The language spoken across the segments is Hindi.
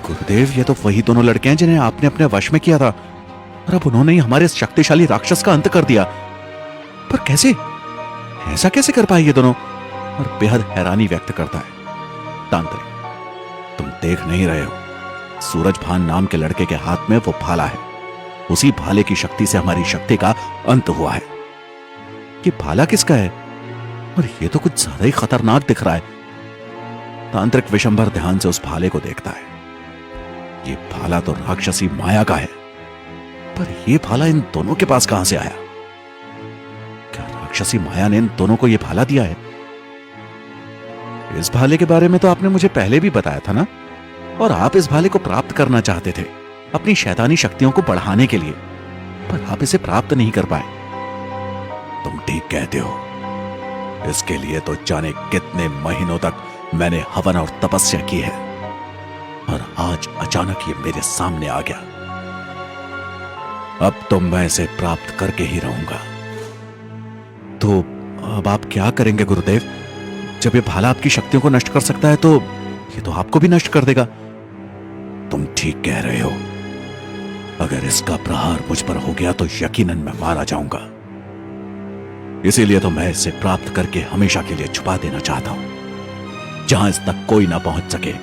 गुरुदेव, ये तो वही दोनों लड़के हैं जिन्हें आपने अपने वश में किया था, और अब उन्होंने ही हमारे इस शक्तिशाली राक्षस का अंत कर दिया। पर कैसे? ऐसा कैसे कर पाए ये दोनों? और बेहद हैरानी व्यक्त करता है। तांत्रिक, तुम देख नहीं रहे हो, सूरजभान नाम के लड़के के हाथ में वो भाला है। उसी भाले की शक्ति से हमारी शक्ति का अंत हुआ है। ये भाला किसका है? और ये तो कुछ ज्यादा ही खतरनाक दिख रहा है। तांत्रिक विशंबर ध्यान से उस भाले को देखता है। ये भाला तो राक्षसी माया का है, पर यह भाला इन दोनों के पास कहां से आया? क्या राक्षसी माया ने इन दोनों को यह भाला दिया है? इस भाले के बारे में तो आपने मुझे पहले भी बताया था ना, और आप इस भाले को प्राप्त करना चाहते थे अपनी शैतानी शक्तियों को बढ़ाने के लिए, पर आप इसे प्राप्त नहीं कर पाए। तुम ठीक कहते हो। इसके लिए तो जाने कितने महीनों तक मैंने हवन और तपस्या की है, और आज अचानक ये मेरे सामने आ गया। अब तो मैं इसे प्राप्त करके ही रहूंगा। तो अब आप क्या करेंगे गुरुदेव? जब ये भाला आपकी शक्तियों को नष्ट कर सकता है, तो ये तो आपको भी नष्ट कर देगा। तुम ठीक कह रहे हो। अगर इसका प्रहार मुझ पर हो गया तो यकीनन मैं मारा जाऊंगा। इसीलिए तो मैं इसे प्राप्त करके हमेशा के लिए छुपा देना चाहता हूं, जहां इस तक कोई ना पहुंच सके।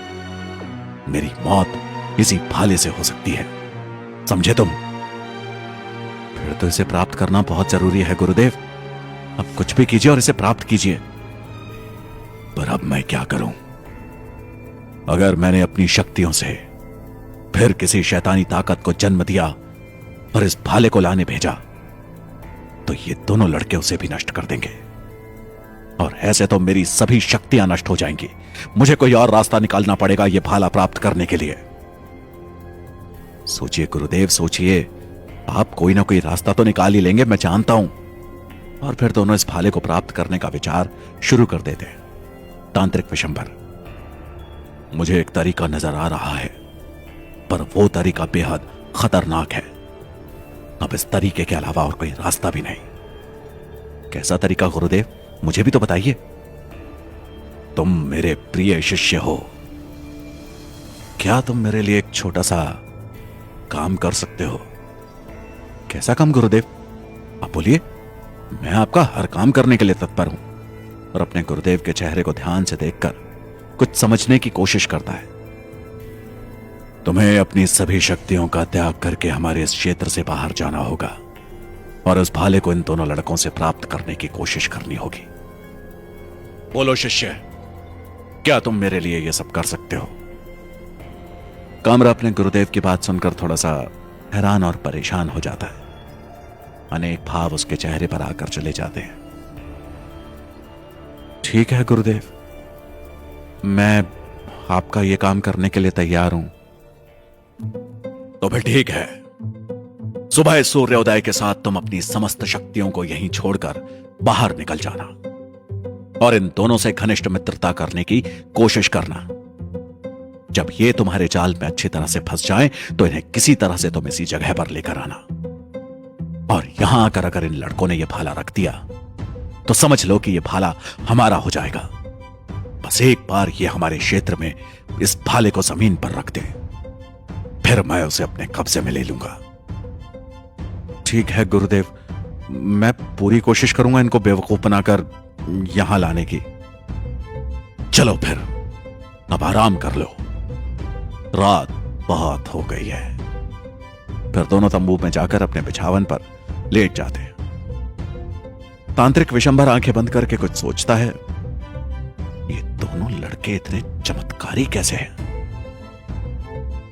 मेरी मौत इसी भाले से हो सकती है, समझे तुम? फिर तो इसे प्राप्त करना बहुत जरूरी है गुरुदेव। अब कुछ भी कीजिए और इसे प्राप्त कीजिए। पर अब मैं क्या करूं? अगर मैंने अपनी शक्तियों से फिर किसी शैतानी ताकत को जन्म दिया और इस भाले को लाने भेजा, तो ये दोनों लड़के उसे भी नष्ट कर देंगे, और ऐसे तो मेरी सभी शक्तियां नष्ट हो जाएंगी। मुझे कोई और रास्ता निकालना पड़ेगा ये भाला प्राप्त करने के लिए। सोचिए गुरुदेव, सोचिए। आप कोई ना कोई रास्ता तो निकाल ही लेंगे, मैं जानता हूं। और फिर दोनों इस भाले को प्राप्त करने का विचार शुरू कर देते हैं। तांत्रिक विशंबर, मुझे एक तरीका नजर आ रहा है, पर वो तरीका बेहद खतरनाक है। अब इस तरीके के अलावा और कोई रास्ता भी नहीं। कैसा तरीका गुरुदेव? मुझे भी तो बताइए। तुम मेरे प्रिय शिष्य हो, क्या तुम मेरे लिए एक छोटा सा काम कर सकते हो? कैसा काम गुरुदेव? आप बोलिए, मैं आपका हर काम करने के लिए तत्पर हूं। और अपने गुरुदेव के चेहरे को ध्यान से देखकर कुछ समझने की कोशिश करता है। तुम्हें अपनी सभी शक्तियों का त्याग करके हमारे इस क्षेत्र से बाहर जाना होगा, और उस भाले को इन दोनों लड़कों से प्राप्त करने की कोशिश करनी होगी। बोलो शिष्य, क्या तुम मेरे लिए यह सब कर सकते हो? कामरा अपने गुरुदेव की बात सुनकर थोड़ा सा हैरान और परेशान हो जाता है। अनेक भाव उसके चेहरे पर आकर चले जाते हैं। ठीक है गुरुदेव, मैं आपका यह काम करने के लिए तैयार हूं। तो फिर ठीक है। सुबह सूर्योदय के साथ तुम अपनी समस्त शक्तियों को यहीं छोड़कर बाहर निकल जाना, और इन दोनों से घनिष्ठ मित्रता करने की कोशिश करना। जब ये तुम्हारे जाल में अच्छी तरह से फंस जाएं, तो इन्हें किसी तरह से तुम इसी जगह पर लेकर आना। और यहां आकर अगर इन लड़कों ने यह भाला रख दिया, तो समझ लो कि यह भाला हमारा हो जाएगा। बस एक बार ये हमारे क्षेत्र में इस भाले को जमीन पर रख दे, फिर मैं उसे अपने कब्जे में ले लूंगा। ठीक है गुरुदेव, मैं पूरी कोशिश करूंगा इनको बेवकूफ बनाकर यहां लाने की। चलो फिर, अब आराम कर लो, रात बहुत हो गई है। फिर दोनों तंबू में जाकर अपने बिछावन पर लेट जाते हैं। तांत्रिक विशंबर आंखें बंद करके कुछ सोचता है। ये दोनों लड़के इतने चमत्कारी कैसे हैं?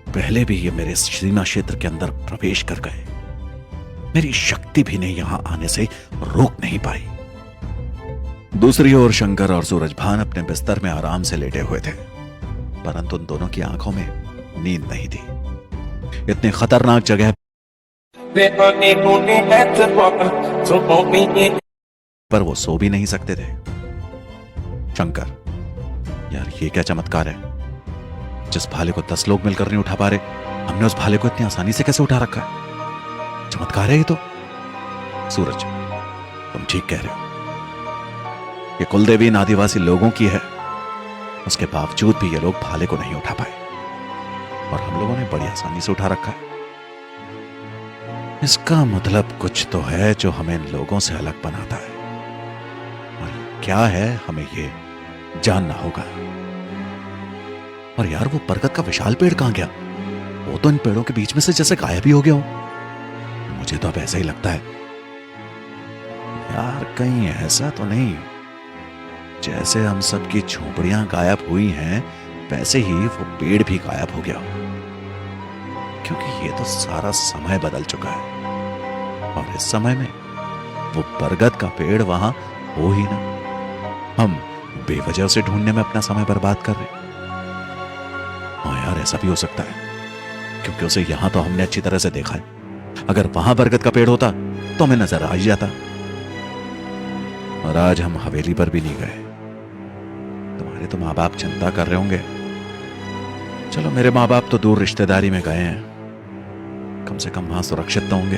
पहले भी ये मेरे सीमा क्षेत्र के अंदर प्रवेश कर गए, मेरी शक्ति भी नहीं यहां आने से रोक नहीं पाई। दूसरी ओर शंकर और सूरजभान अपने बिस्तर में आराम से लेटे हुए थे, परंतु उन दोनों की आंखों में नींद नहीं थी। इतनी खतरनाक जगह पर वो सो भी नहीं सकते थे। शंकर, यार ये क्या चमत्कार है? जिस भाले को 10 लोग मिलकर नहीं उठा पा रहे, हमने उस भाले को इतनी आसानी से कैसे उठा रखा है? चमत्कार है ये तो। सूरज, तुम ठीक कह रहे हो। ये कुलदेवी इन आदिवासी लोगों की है, उसके बावजूद भी ये लोग भाले को नहीं उठा पाए। और हम लोगों ने बड़ी आसानी से उठा रखा है। इसका मतलब कुछ तो है जो हमें इन लोगों से अलग बनाता है, और क्या है हमें ये जानना होगा। और यार, वो बरगद का विशाल पेड़ कहां गया? वो तो इन पेड़ों के बीच में से जैसे गायब ही हो गया हो। मुझे तो अब ऐसा ही लगता है यार, कहीं ऐसा तो नहीं जैसे हम सबकी झोपड़ियां गायब हुई हैं वैसे ही वो पेड़ भी गायब हो गया हो। क्योंकि ये तो सारा समय बदल चुका है, और इस समय में वो बरगद का पेड़ वहां हो ही ना। हम बेवजह उसे ढूंढने में अपना समय बर्बाद कर रहे। हाँ यार, ऐसा भी हो सकता है, क्योंकि उसे यहां तो हमने अच्छी तरह से देखा है। अगर वहां बरगद का पेड़ होता तो हमें नजर आ ही जाता। और आज हम हवेली पर भी नहीं गए। तुम्हारे तो माँ बाप चिंता कर रहे होंगे। चलो, मेरे माँ बाप तो दूर रिश्तेदारी में गए हैं, कम से कम वहां सुरक्षित तो होंगे।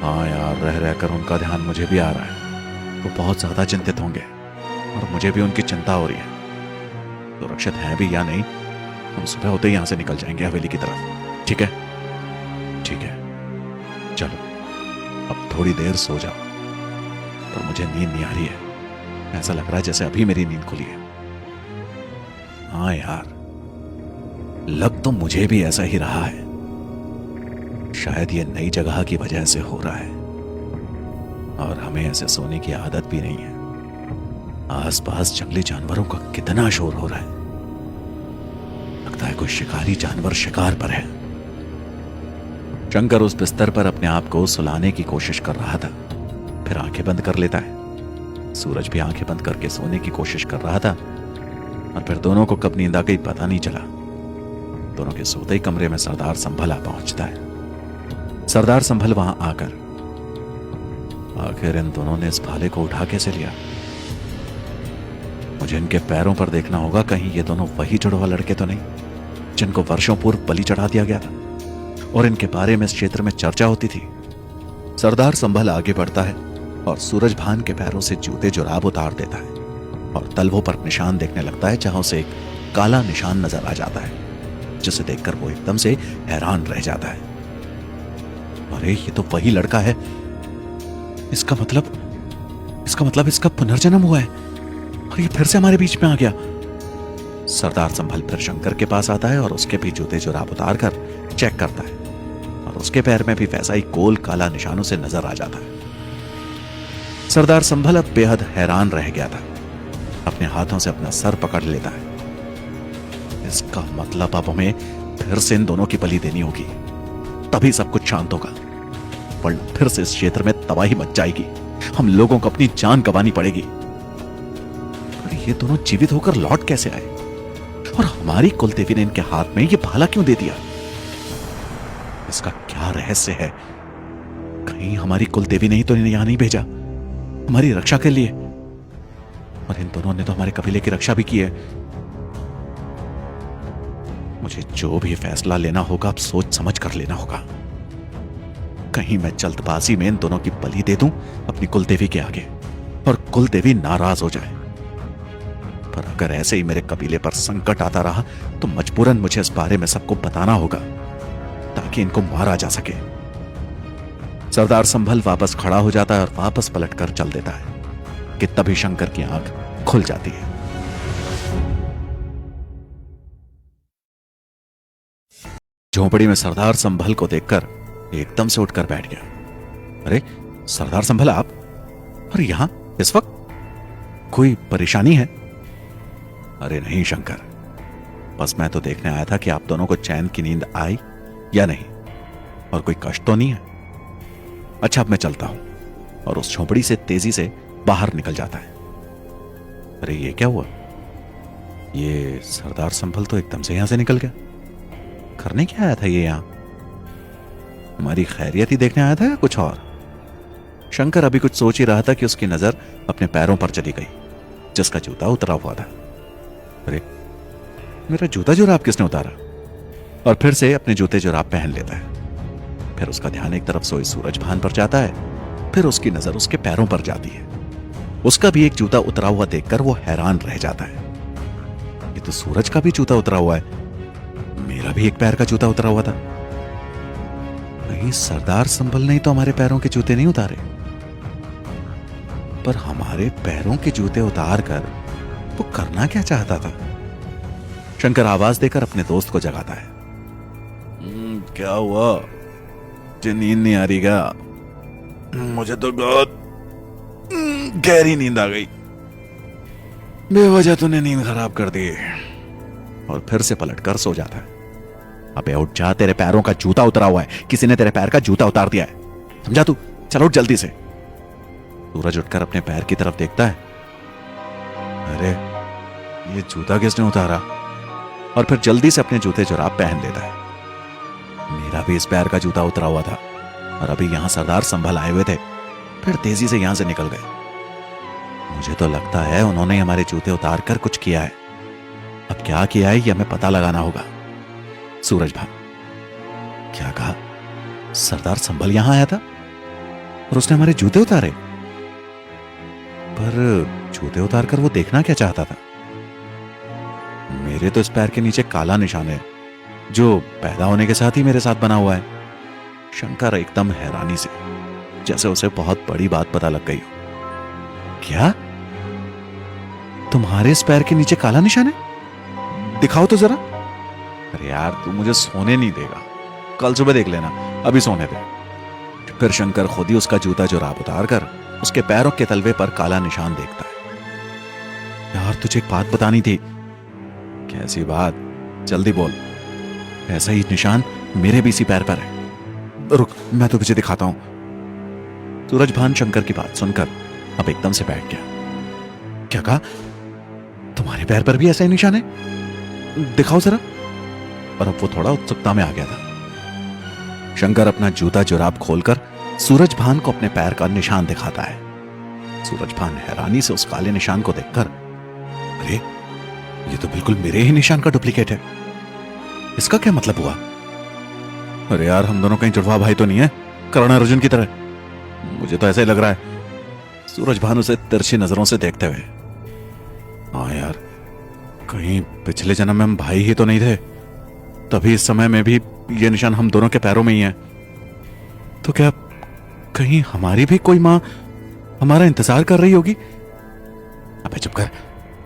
हाँ यार, रह रहकर उनका ध्यान मुझे भी आ रहा है। वो बहुत ज्यादा चिंतित होंगे और मुझे भी उनकी चिंता हो रही है। सुरक्षित हैं भी या नहीं, हम सुबह होते ही यहां से निकल जाएंगे हवेली की तरफ। ठीक है? ठीक है, चलो अब थोड़ी देर सो जाओ। पर मुझे नींद नहीं आ रही है, ऐसा लग रहा है जैसे अभी मेरी नींद खुली है। हाँ यार, लग तो मुझे भी ऐसा ही रहा है। शायद ये नई जगह की वजह से हो रहा है, और हमें ऐसे सोने की आदत भी नहीं है। आसपास जंगली जानवरों का कितना शोर हो रहा है। लगता है कोई शिकारी जानवर शिकार पर है। शंकर उस बिस्तर पर अपने आप को सुलाने की कोशिश कर रहा था, फिर आंखें बंद कर लेता है। सूरज भी आंखें बंद करके सोने की कोशिश कर रहा था, और फिर दोनों को कब नींद आ गई पता नहीं चला। दोनों के सोते ही कमरे में सरदार संभल आ पहुंचता है। सरदार संभल वहां आकर, आखिर इन दोनों ने इस भाले को उठा कैसे लिया? मुझे इनके पैरों पर देखना होगा, कहीं ये दोनों वही जुड़वा लड़के तो नहीं जिनको वर्षों पूर्व बलि चढ़ा दिया गया था और इनके बारे में इस क्षेत्र में चर्चा होती थी। सरदार संभल आगे बढ़ता है और सूरज भान के पैरों से जूते जुराब उतार देता है और तलवों पर निशान देखने लगता है, जहां उसे एक काला निशान नजर आ जाता है, जिसे देखकर वो एकदम से हैरान रह जाता है। अरे, ये तो वही लड़का है। इसका मतलब इसका पुनर्जन्म हुआ है और ये फिर से हमारे बीच में आ गया। सरदार संभल फिर शंकर के पास आता है और उसके भी जूते जुराब उतार कर चेक करता है, और उसके पैर में भी वैसा ही गोल काला निशानों से नजर आ जाता है। सरदार संभल अब बेहद हैरान रह गया था। अपने हाथों से अपना सर पकड़ लेता है। इसका मतलब अब हमें फिर से इन दोनों की बलि देनी होगी, तभी सब कुछ शांत होगा, वरना फिर से इस क्षेत्र में तबाही मच जाएगी। हम लोगों को अपनी जान गंवानी पड़ेगी। और ये दोनों जीवित होकर लौट कैसे आए? और हमारी कुलदेवी ने इनके हाथ में ये भाला क्यों दे दिया? इसका क्या रहस्य है? कहीं हमारी कुलदेवी ने ही तो इन्हें यहां नहीं भेजा हमारी रक्षा के लिए? और इन दोनों ने तो हमारे कबीले की रक्षा भी की है। मुझे जो भी फैसला लेना होगा अब सोच समझ कर लेना होगा। कहीं मैं जल्दबाजी में इन दोनों की बलि दे दूं अपनी कुलदेवी के आगे और कुलदेवी नाराज हो जाए। पर अगर ऐसे ही मेरे कबीले पर संकट आता रहा तो मजबूरन मुझे इस बारे में सबको बताना होगा, ताकि इनको मारा जा सके। सरदार संभल वापस खड़ा हो जाता है और वापस पलटकर चल देता है कि तभी शंकर की आंख खुल जाती है। झोपड़ी में सरदार संभल को देखकर एकदम से उठकर बैठ गया। अरे सरदार संभल, आप? और यहां इस वक्त कोई परेशानी है? अरे नहीं शंकर, बस मैं तो देखने आया था कि आप दोनों को चैन की नींद आई या नहीं, और कोई कष्ट तो नहीं है। अच्छा, अब मैं चलता हूं। और उस झोपड़ी से तेजी से बाहर निकल जाता है। अरे ये क्या हुआ? ये सरदार संभल तो एकदम से यहां से निकल गया। करने क्या आया था ये यहां? हमारी खैरियत ही देखने आया था या कुछ और? शंकर अभी कुछ सोच ही रहा था कि उसकी नजर अपने पैरों पर चली गई, जिसका जूता उतरा हुआ था। अरे मेरा जूता जुराब किसने उतारा? और फिर से अपने जूते जुराब पहन लेता है। फिर उसका ध्यान एक तरफ सोए सूरज भान पर जाता है, फिर उसकी नजर उसके पैरों पर जाती है। उसका भी एक जूता उतरा हुआ देखकर वो हैरान रह जाता है। ये तो सूरज का भी जूता उतरा हुआ है। मेरा भी एक पैर का जूता उतरा हुआ था। कहीं सरदार संभल ने तो हमारे पैरों के जूते नहीं उतारे, पर हमारे पैरों के जूते उतार कर वो करना क्या चाहता था? शंकर आवाज देकर अपने दोस्त को जगाता है। क्या हुआ? तुझे नींद नहीं आ रही क्या? मुझे तो बहुत गहरी नींद आ गई। बेवजह तूने नींद खराब कर दी। और फिर से पलटकर सो जाता है। अबे उठ जा, तेरे पैरों का जूता उतरा हुआ है, किसी ने तेरे पैर का जूता उतार दिया है, समझा तू? चलो उठ जल्दी से। सूरज उठकर अपने पैर की तरफ देखता है। अरे ये जूता किसने उतारा? और फिर जल्दी से अपने जूते जुराब पहन लेता है। मेरा भी इस पैर का जूता उतरा हुआ था और अभी यहां सरदार संभल आए हुए थे, फिर तेजी से यहां से निकल गए। मुझे तो लगता है उन्होंने हमारे जूते उतार कर कुछ किया है। अब क्या किया है ये हमें पता लगाना होगा। सूरज भान, क्या कहा? सरदार संभल यहां आया था और उसने हमारे जूते उतारे? पर जूते उतारकर वो देखना क्या चाहता था? मेरे तो इस पैर के नीचे काला निशान है जो पैदा होने के साथ ही मेरे साथ बना हुआ है। शंकर एकदम हैरानी से, जैसे उसे बहुत बड़ी बात पता लग गई हो। क्या? तुम्हारे इस पैर के नीचे काला निशान है? दिखाओ तो जरा। अरे यार तू मुझे सोने नहीं देगा, कल सुबह देख लेना, अभी सोने दे। फिर शंकर खुद ही उसका जूता जुराब उतार कर उसके पैरों के तलवे पर काला निशान देखता है। यार तुझे एक बात बतानी थी। कैसी बात? जल्दी बोल। ऐसा ही निशान मेरे भी इसी पैर पर है। रुक, मैं तुझे दिखाता हूं। सूरज भान शंकर की बात सुनकर अब एकदम से बैठ गया। क्या कहा? तुम्हारे पैर पर भी ऐसा ही निशान है? दिखाओ जरा। और अब वो थोड़ा उत्सुकता में आ गया था। शंकर अपना जूता जुराब खोलकर सूरज भान को अपने पैर का निशान दिखाता है। सूरज भान हैरानी से उस काले निशान को देखकर, अरे ये तो बिल्कुल मेरे ही निशान का डुप्लीकेट है। इसका क्या मतलब हुआ? अरे यार हम दोनों कहीं जुड़वा भाई तो नहीं है, करण अर्जुन की तरह? मुझे तो ऐसा ही लग रहा है। सूरज भान उसे तिरछी नजरों से देखते हुए, हाँ यार कहीं पिछले जन्म में हम भाई ही तो नहीं थे, तभी इस समय में भी ये निशान हम दोनों के पैरों में ही है। तो क्या कहीं हमारी भी कोई मां हमारा इंतजार कर रही होगी? अबे चुप कर,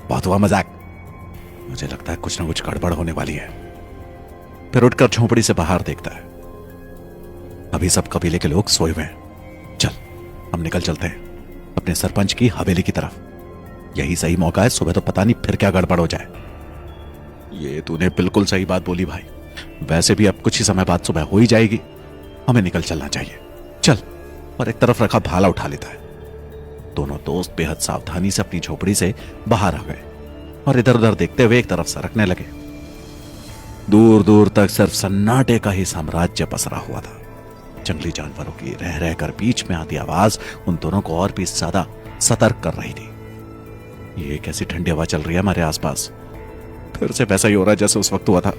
बहुत हुआ मजाक। मुझे लगता है कुछ ना कुछ गड़बड़ होने वाली है। फिर उठकर झोंपड़ी से बाहर देखता है। अभी सब कबीले के लोग सोए हुए हैं। चल हम निकल चलते हैं अपने सरपंच की हवेली की तरफ। यही सही मौका है, सुबह तो पता नहीं फिर क्या गड़बड़ हो जाए। ये तूने बिल्कुल सही बात बोली भाई। वैसे भी अब कुछ ही समय बाद सुबह हो ही जाएगी, हमें निकल चलना चाहिए। चल। और एक तरफ रखा भाला उठा लेता है। दोनों दोस्त बेहद सावधानी से अपनी झोपड़ी से बाहर आ गए और इधर उधर देखते हुए एक तरफ सरकने लगे। दूर दूर तक सिर्फ सन्नाटे का ही साम्राज्य पसरा हुआ था। जंगली जानवरों की रह रहकर बीच में आती आवाज उन दोनों को और भी ज्यादा सतर्क कर रही थी। ये कैसी ठंडी हवा चल रही है हमारे आसपास। फिर से वैसा ही हो रहा है जैसे उस वक्त हुआ था।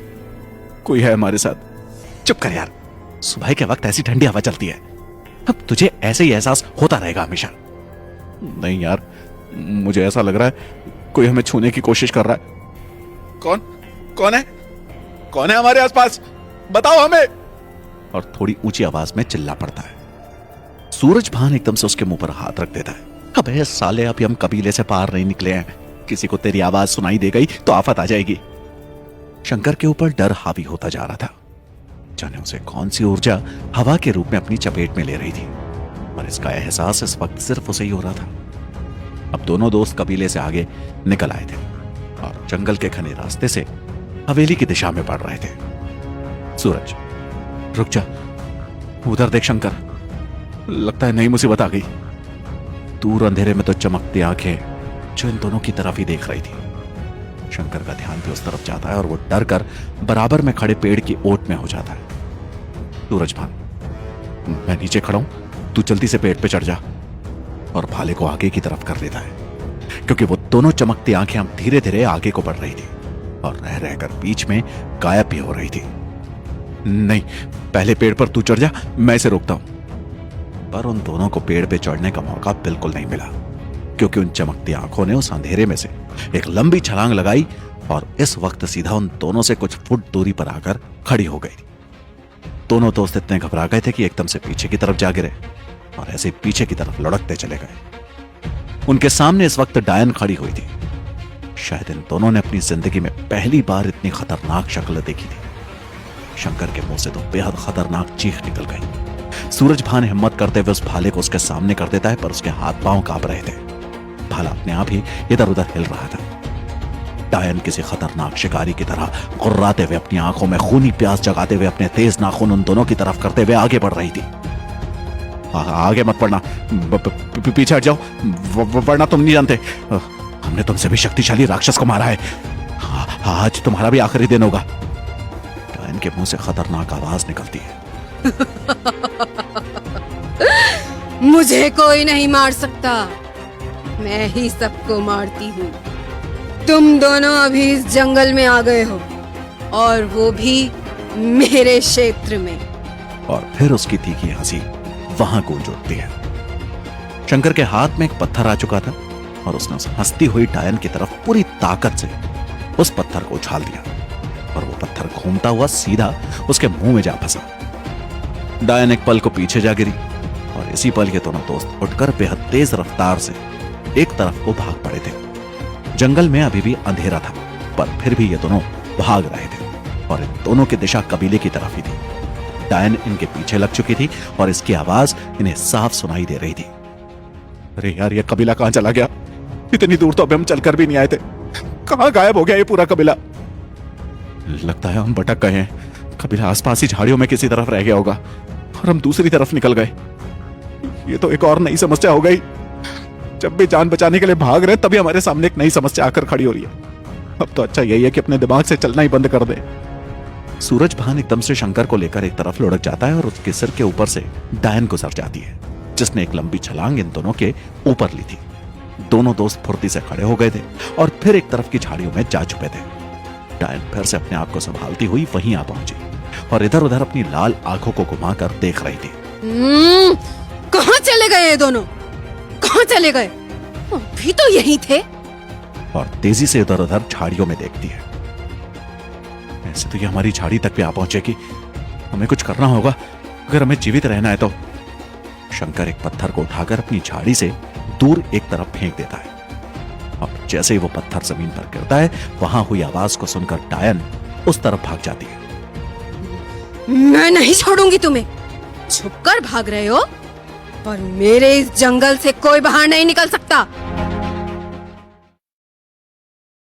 कोई है हमारे साथ। चुप कर यार, सुबह के वक्त ऐसी ठंडी हवा चलती है, अब तुझे ऐसे ही एहसास होता रहेगा हमेशा। नहीं यार, मुझे ऐसा लग रहा है कोई हमें छूने की कोशिश कर रहा है। कौन? कौन है? कौन है हमारे आसपास? बताओ हमें। और थोड़ी ऊंची आवाज में चिल्ला पड़ता है। सूरज भान एकदम से उसके मुंह पर हाथ रख देता है। अबे साले, अभी हम कबीले से पार नहीं निकले हैं, किसी को तेरी आवाज सुनाई दे गई तो आफत आ जाएगी। शंकर के ऊपर डर हावी होता जा रहा था। जाने उसे कौन सी ऊर्जा हवा के रूप में अपनी चपेट में ले रही थी, और इसका एहसास इस वक्त सिर्फ उसे ही हो रहा था। अब दोनों दोस्त कबीले से आगे निकल आए थे और जंगल के घने रास्ते से हवेली की दिशा में बढ़ रहे थे। सूरज, रुक जा, उधर देख शंकर, लगता है नई मुसीबत आ गई। दूर अंधेरे में तो चमकती आंखें जो इन दोनों की तरफ ही देख रही थी। शंकर का ध्यान भी उस तरफ जाता है और वो डर कर बराबर में खड़े पेड़ की ओट में हो जाता है। सूरज भान, मैं नीचे खड़ा हूं, तू जल्दी से पेड़ पे चढ़ जा। और भाले को आगे की तरफ कर देता है, क्योंकि वो दोनों चमकती आंखें अब धीरे धीरे आगे को बढ़ रही थी और रह रहकर बीच में गायब भी हो रही थी। नहीं, पहले पेड़ पर तू चढ़ जा, मैं इसे रोकता हूं। पर उन दोनों को पेड़ पे चढ़ने का मौका बिल्कुल नहीं मिला, क्योंकि उन चमकती आंखों ने उस अंधेरे में से एक लंबी छलांग लगाई और इस वक्त सीधा उन दोनों से कुछ फुट दूरी पर आकर खड़ी हो गई। दोनों दोस्त इतने घबरा गए थे कि एकदम से पीछे की तरफ जा गिरे और ऐसे पीछे की तरफ लुढ़कते चले गए। उनके सामने इस वक्त डायन खड़ी हुई थी। शायद इन दोनों ने अपनी जिंदगी में पहली बार इतनी खतरनाक शक्ल देखी थी। शंकर के मुंह से तो बेहद खतरनाक चीख निकल गई। सूरज भान हिम्मत करते हुए उस भाले को उसके सामने कर देता है, पर उसके हाथ पांव कांप रहे थे। भाला अपने आप ही इधर उधर हिल रहा था। डायन किसी खतरनाक शिकारी की तरह गुर्राते हुए, अपनी आंखों में खूनी प्यास जगाते हुए, अपने तेज नाखून उन दोनों की तरफ करते हुए आगे बढ़ रही थी। आगे मत पड़ना, पीछे हट जाओ, वरना तुम नहीं जानते, हमने तुमसे भी शक्तिशाली राक्षस को मारा है। आज तुम्हारा भी आखिरी दिन होगा। डायन के मुंह से खतरनाक आवाज निकलती है। मुझे कोई नहीं मार सकता, मैं ही सबको मारती हूँ। तुम दोनों अभी इस जंगल में आ गए हो, और वो भी मेरे क्षेत्र में। और फिर उसकी तीखी हंसी वहां गूंज उठती है। शंकर के हाथ में एक पत्थर आ चुका था और उसने उस हंसती हुई डायन की तरफ पूरी ताकत से उस पत्थर को उछाल दिया और वो पत्थर घूमता हुआ सीधा उसके मुंह में जा फंसा। डायन एक पल को पीछे जा गिरी और इसी पल के दोनों दोस्त उठकर बेहद तेज रफ्तार से एक तरफ को भाग पड़े थे। जंगल में अभी भी अंधेरा था, पर फिर भी ये दोनों भाग रहे थे और इन दोनों की दिशा कबीले की तरफ ही थी। डायन इनके पीछे लग चुकी थी और इसकी आवाज इन्हें साफ सुनाई दे रही थी। अरे यार, ये कबीला कहां चला गया? इतनी दूर तो अभी हम चलकर भी नहीं आए थे। कहां गायब हो गया ये पूरा कबीला? लगता है हम भटक गए हैं। कबीला आसपास ही झाड़ियों में किसी तरफ रह गया होगा और हम दूसरी तरफ निकल गए। ये तो एक और नई समस्या हो गई। जब भी जान बचाने के लिए भाग रहे तभी हमारे सामने एक नई समस्या आकर खड़ी हो रही है। अब तो अच्छा यही है कि अपने दिमाग से चलना ही बंद कर दे। सूरज भान एकदम से शंकर को लेकर एक तरफ लुढ़क जाता है और उसके सिर के ऊपर से डायन गुजर जाती है, जिसने एक लंबी छलांग इन दोनों के ऊपर ली थी। दोनों दोस्त फुर्ती से खड़े हो गए थे और फिर एक तरफ की झाड़ियों में जा छुपे थे। डायन फिर से अपने आप को संभालती हुई वहीं आ पहुंची और इधर उधर अपनी लाल आंखों को घुमाकर देख रही थी। कहां चले गए ये दोनों? कहां चले गए? अभी तो यहीं थे। और तेजी से इधर उधर झाड़ियों में देखती है। ऐसे तो ये हमारी झाड़ी तक भी आ पहुंचेगी। हमें कुछ करना होगा अगर हमें जीवित रहना है तो। शंकर एक पत्थर को उठाकर अपनी झाड़ी से दूर एक तरफ फेंक देता है और जैसे ही वो पत्थर जमीन पर गिरता है, वहां हुई आवाज को सुनकर डायन उस तरफ भाग जाती है। मैं नहीं छोड़ूंगी तुम्हें। छुपकर भाग रहे हो और मेरे इस जंगल से कोई बाहर नहीं निकल सकता।